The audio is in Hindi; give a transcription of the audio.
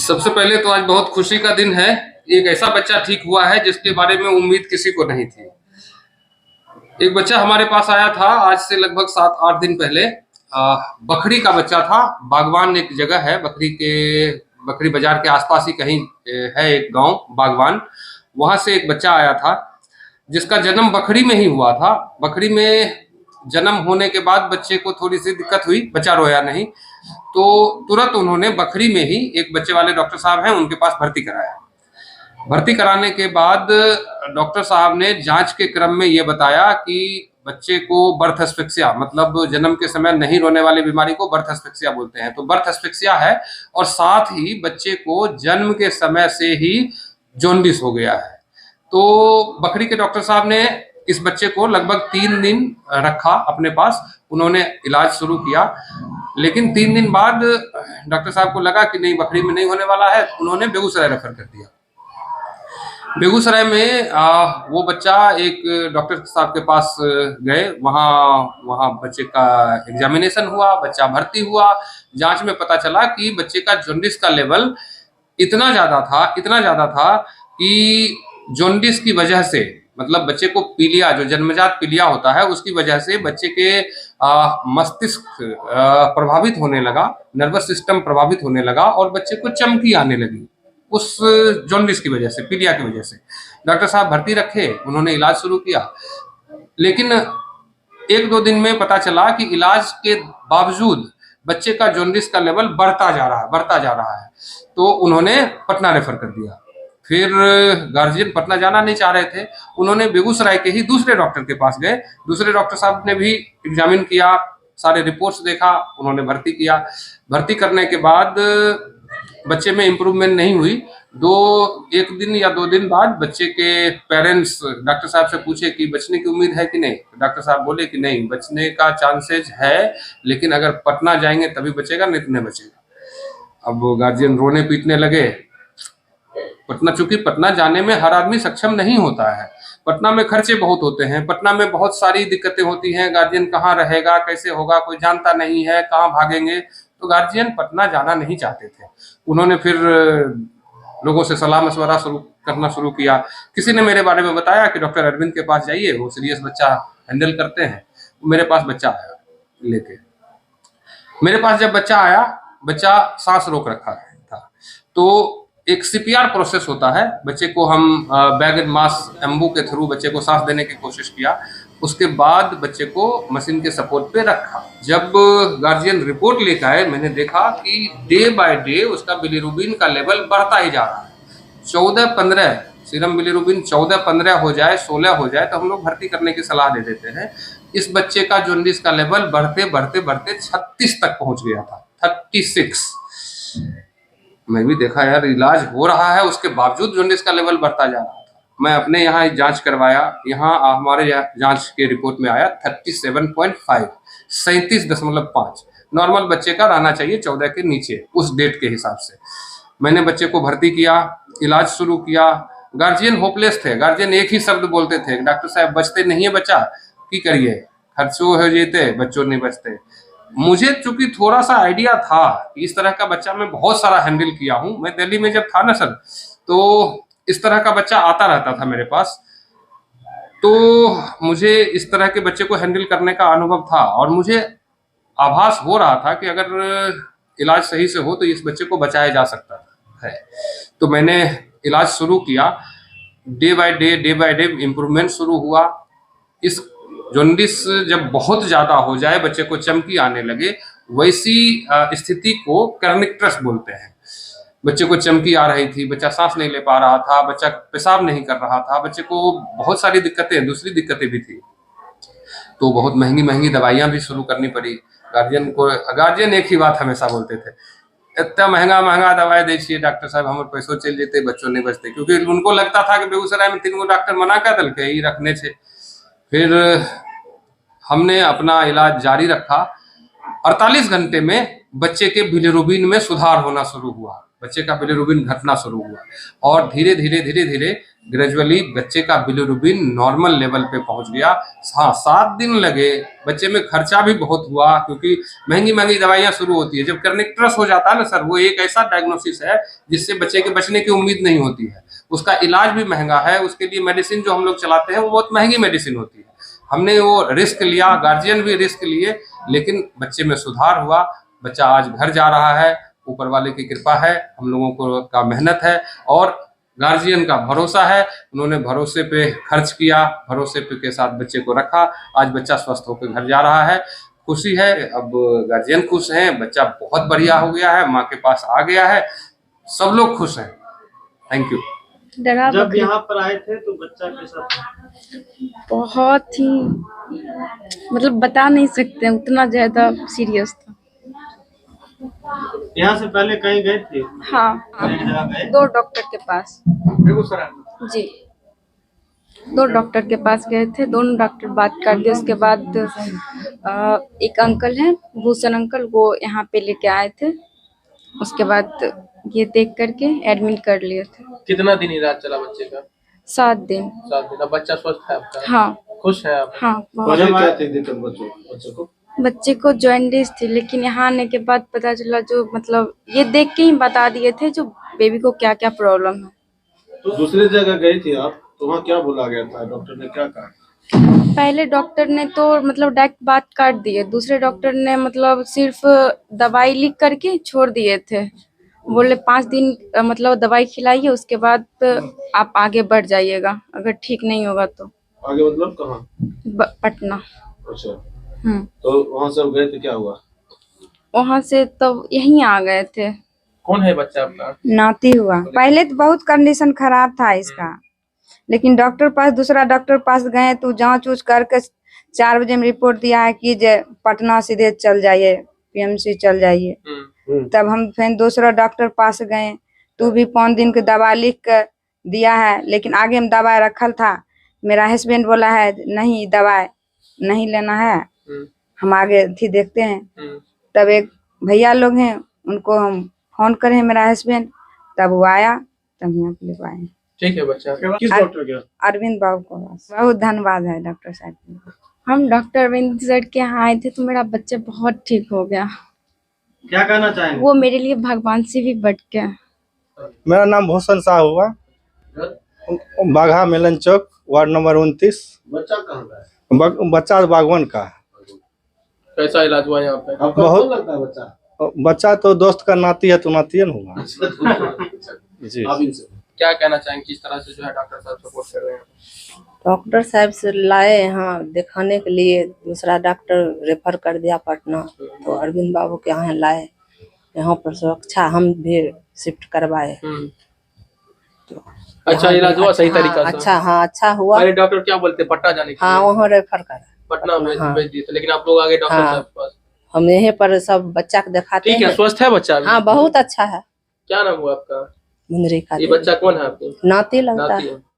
सबसे पहले तो आज बहुत खुशी का दिन है। एक ऐसा बच्चा ठीक हुआ है जिसके बारे में उम्मीद किसी को नहीं थी। एक बच्चा हमारे पास आया था आज से लगभग 7-8 दिन पहले। बखरी का बच्चा था। बागवान एक जगह है, बखरी बाजार के आसपास ही कहीं है एक गांव बागवान। वहां से एक बच्चा आया था जिसका जन्म बखरी में ही हुआ था। बखरी में जन्म होने के बाद बच्चे को थोड़ी सी दिक्कत हुई, बच्चा रोया नहीं, तो तुरंत उन्होंने बखरी में ही एक बच्चे वाले डॉक्टर साहब हैं उनके पास भर्ती कराया। भर्ती कराने के बाद डॉक्टर साहब ने जांच के क्रम में ये बताया कि बच्चे को बर्थ एस्फिक्सिया, मतलब जन्म के समय नहीं रोने वाली बीमारी को बर्थ एस्फिक्सिया बोलते हैं, तो बर्थ एस्फिक्सिया है। और साथ ही बच्चे को जन्म के समय से ही जॉन्डिस हो गया है। तो बखरी के डॉक्टर साहब ने इस बच्चे को लगभग 3 दिन रखा अपने पास। उन्होंने इलाज शुरू किया, लेकिन 3 दिन बाद डॉक्टर साहब को लगा कि नहीं, बखरी में नहीं होने वाला है। उन्होंने बेगूसराय रेफर कर दिया। बेगूसराय में वो बच्चा एक डॉक्टर साहब के पास गए। वहाँ बच्चे का एग्जामिनेशन हुआ, बच्चा भर्ती हुआ। जांच में पता चला कि बच्चे का जॉन्डिस का लेवल इतना ज्यादा था कि जॉन्डिस की वजह से, मतलब बच्चे को पीलिया, जो जन्मजात पीलिया होता है, उसकी वजह से बच्चे के मस्तिष्क प्रभावित होने लगा, नर्वस सिस्टम प्रभावित होने लगा और बच्चे को चमकी आने लगी उस जॉन्डिस की वजह से, पीलिया की वजह से। डॉक्टर साहब भर्ती रखे, उन्होंने इलाज शुरू किया, लेकिन 1-2 दिन में पता चला कि इलाज के बावजूद बच्चे का जॉन्डिस का लेवल बढ़ता जा रहा है। तो उन्होंने पटना रेफर कर दिया। फिर गार्जियन पटना जाना नहीं चाह रहे थे। उन्होंने बेगूसराय के ही दूसरे डॉक्टर के पास गए। दूसरे डॉक्टर साहब ने भी एग्जामिन किया, सारे रिपोर्ट्स देखा, उन्होंने भर्ती किया। भर्ती करने के बाद बच्चे में इम्प्रूवमेंट नहीं हुई। 1 दिन या 2 दिन बाद बच्चे के पेरेंट्स डॉक्टर साहब से पूछे कि बचने की उम्मीद है कि नहीं। डॉक्टर साहब बोले कि नहीं, बचने का चांसेज है, लेकिन अगर पटना जाएंगे तभी बचेगा, नहीं तो नहीं बचेगा। अब गार्जियन रोने पीटने लगे। चूंकि पटना जाने में हर आदमी सक्षम नहीं होता है। पटना में खर्चे बहुत होते हैं, पटना में बहुत सारी दिक्कतें होती हैं। गार्जियन कहाँ रहेगा, कैसे होगा, कोई जानता नहीं है, कहाँ भागेंगे। तो गार्जियन पटना जाना नहीं चाहते थे। उन्होंने फिर लोगों से सलाह मशवरा करना शुरू किया। किसी ने मेरे बारे में बताया कि डॉक्टर अरविंद के पास जाइए, वो सीरियस बच्चा हैंडल करते हैं। मेरे पास बच्चा आया लेके। मेरे पास जब बच्चा आया, बच्चा सांस रोक रखा था। तो एक सीपीआर प्रोसेस होता है। बच्चे को हम बैग एंड मास एम्बू के थ्रू बच्चे को सांस देने की कोशिश किया। उसके बाद बच्चे को मशीन के सपोर्ट पे रखा। जब गार्जियन रिपोर्ट लेकर आए, मैंने देखा कि डे बाय डे उसका बिलीरुबिन का लेवल बढ़ता ही जा रहा है। 14-15 सीरम बिलीरुबिन 14-15 हो जाए, 16 हो जाए तो हम लोग भर्ती करने की सलाह दे देते हैं। इस बच्चे का जॉन्डिस का लेवल बढ़ते 36 तक पहुंच गया था, 36। मैं भी देखा यार, इलाज हो रहा है, उसके बावजूद जॉन्डिस का लेवल बढ़ता जा रहा था। मैं अपने यहाँ जांच करवाया, यहाँ हमारे जांच के रिपोर्ट में आया 37.5, 37.5। नॉर्मल बच्चे का रहना चाहिए 14 के नीचे उस डेट के हिसाब से। मैंने बच्चे को भर्ती किया, इलाज शुरू किया। गार्जियन होपलेस थे। गार्जियन एक ही शब्द बोलते थे, डॉक्टर साहब बचते नहीं है बच्चा, की करिए, खर्चो हो जेते, बच्चों नहीं बचते। मुझे चूंकि थोड़ा सा आइडिया था कि इस तरह का बच्चा मैं बहुत सारा हैंडल किया हूँ। मैं दिल्ली में जब था ना सर, तो इस तरह का बच्चा आता रहता था मेरे पास। तो मुझे इस तरह के बच्चे को हैंडल करने का अनुभव था और मुझे आभास हो रहा था कि अगर इलाज सही से हो तो इस बच्चे को बचाया जा सकता है। तो मैंने इलाज शुरू किया। डे बाय डे इम्प्रूवमेंट शुरू हुआ। इस जॉन्डिस जब बहुत ज्यादा हो जाए, बच्चे को चमकी आने लगे, वैसी स्थिति को कर्निक्टस बोलते हैं। बच्चे को चमकी आ रही थी, बच्चा सांस नहीं ले पा रहा था, बच्चा पेशाब नहीं कर रहा था, बच्चे को बहुत सारी दिक्कतें, दूसरी दिक्कतें भी थी। तो बहुत महंगी दवाइयां भी शुरू करनी पड़ी। गार्जियन एक ही बात हमेशा बोलते थे, इतना महंगा दवाई दीजिए डॉक्टर साहब, हमारे पैसों चल जेते, बच्चों नहीं बचते। क्योंकि उनको लगता था कि बेगूसराय में 3 डॉक्टर मना कर दल के ही रखने से। फिर हमने अपना इलाज जारी रखा। 48 घंटे में बच्चे के बिलीरुबिन में सुधार होना शुरू हुआ। बच्चे का बिलिरुबिन घटना शुरू हुआ और धीरे धीरे ग्रेजुअली बच्चे का बिलिरुबिन नॉर्मल लेवल पे पहुंच गया। हाँ, 7 दिन लगे। बच्चे में खर्चा भी बहुत हुआ क्योंकि महंगी दवाइयां शुरू होती है। जब कर्निक्टरस हो जाता है ना सर, वो एक ऐसा डायग्नोसिस है जिससे बच्चे के बचने की उम्मीद नहीं होती है। उसका इलाज भी महंगा है, उसके लिए मेडिसिन जो हम लोग चलाते हैं वो बहुत महंगी मेडिसिन होती है। हमने वो रिस्क लिया, गार्जियन भी रिस्क लिए, लेकिन बच्चे में सुधार हुआ। बच्चा आज घर जा रहा है, ऊपर वाले की कृपा है, हम लोगों को का मेहनत है और गार्जियन का भरोसा है। उन्होंने भरोसे पे खर्च किया, भरोसे पे के साथ बच्चे को रखा। आज बच्चा स्वस्थ होकर घर जा रहा है, खुशी है। अब गार्जियन खुश हैं, बच्चा बहुत बढ़िया हो गया है, माँ के पास आ गया है, सब लोग खुश हैं। Thank you. जब यहाँ पर आए थे तो बच्चा कैसा था? बहुत ही मतलब बता नहीं सकते, उतना ज्यादा सीरियस था। यहाँ से पहले कहीं गए थे? हाँ, कहीं जगह गए? 2 डॉक्टर के पास जी, 2 डॉक्टर के पास गए थे। दोनों डॉक्टर बात कर दिए। उसके बाद एक अंकल हैं, भूषण अंकल, वो यहाँ पे लेके आए थे। उसके बाद ये देख करके एडमिट कर लिए थे। कितना दिन इलाज चला बच्चे का? 7 दिन। 7 दिन। अब बच्चा स्वस्थ है आपका? हाँ, खुश है आप? हाँ बहुत। क्या थी दिक्कत बच्चे को? बच्चे को जॉइंटिस थी, लेकिन यहाँ आने के बाद पता चला, जो मतलब ये देख के ही बता दिए थे जो बेबी को क्या क्या प्रॉब्लम है। तो दूसरी जगह गई थी आप, तो वहाँ क्या बोला गया था? डॉक्टर ने क्या कहा? पहले डॉक्टर ने तो मतलब डायरेक्ट बात काट दिए। दूसरे डॉक्टर ने मतलब सिर्फ दवाई लिख करके छोड़ दिए थे। बोले 5 दिन मतलब दवाई खिलाइए, उसके बाद आप आगे बढ़ जाइएगा, अगर ठीक नहीं होगा तो। आगे मतलब कहाँ? पटना। अच्छा, तो वहाँ सब गए थे, क्या हुआ? वहाँ से तो यहीं आ गए थे। कौन है बच्चा आपका? नाती हुआ। पहले तो बहुत कंडीशन खराब था इसका, लेकिन डॉक्टर पास, दूसरा डॉक्टर पास गए तो जांच उच करके 4 बजे में रिपोर्ट दिया है कि जे पटना सीधे चल जाइए, पीएमसी चल जाइए। तब हम फिर दूसरा डॉक्टर पास गए तो भी 5 दिन की दवा लिख कर दिया है, लेकिन आगे में दवा रखल था। मेरा हस्बैंड बोला है नहीं, दवा नहीं लेना है, हम आगे थी देखते हैं। तब एक भैया लोग हैं, उनको हम फोन करे, मेरा हस्बैंड, तब वो आया, तब यहाँ पे लेके आए। ठीक है बच्चा। किस डॉक्टर के? अरविंद बाबू को बहुत धन्यवाद है डॉक्टर साहब। हम डॉक्टर अरविंद सर के यहाँ आए थे तो मेरा बच्चा बहुत ठीक हो गया। क्या कहना चाहेंगे? वो मेरे लिए भगवान से भी बढ़ के। मेरा नाम भूषण शाह हुआ, बाघा मिलन चौक, वार्ड नंबर 29। बच्चा कहाँ का है? बच्चा बागवान का। कैसा इलाज हुआ यहाँ पे? आपको बहुत- कौन लगता है बच्चा? बच्चा तो दोस्त का नाती है, तो नाती है ना हुआ जी। आप इनसे क्या कहना चाहेंगे, किस तरह से जो है डॉक्टर साहब सपोर्ट कर रहे हैं? डॉक्टर साहब से लाए यहाँ दिखाने के लिए, दूसरा डॉक्टर रेफर कर दिया पटना, तो अरविंद बाबू के यहाँ लाए। यहाँ पर सुरक्षा हम भी शिफ्ट करवाए। अच्छा इलाज हुआ सही तरीका से? अच्छा, हाँ अच्छा हुआ। अरे डॉक्टर क्या बोलते हैं, पटना जाने के हाँ, लिए? वहाँ रेफर कर पटना में हाँ। भेज दिए थे, लेकिन आप लोग आगे डॉक्टर हाँ। साहब के पास। हम यहीं पर सब बच्चा को दिखाते ठीक है, हैं। स्वस्थ है बच्चा अभी? हाँ, बहुत अच्छा है। क्या नाम हुआ आपका? मुंदरी का ये बच्चा कौन है आपके? नाती लगता नाती है। है।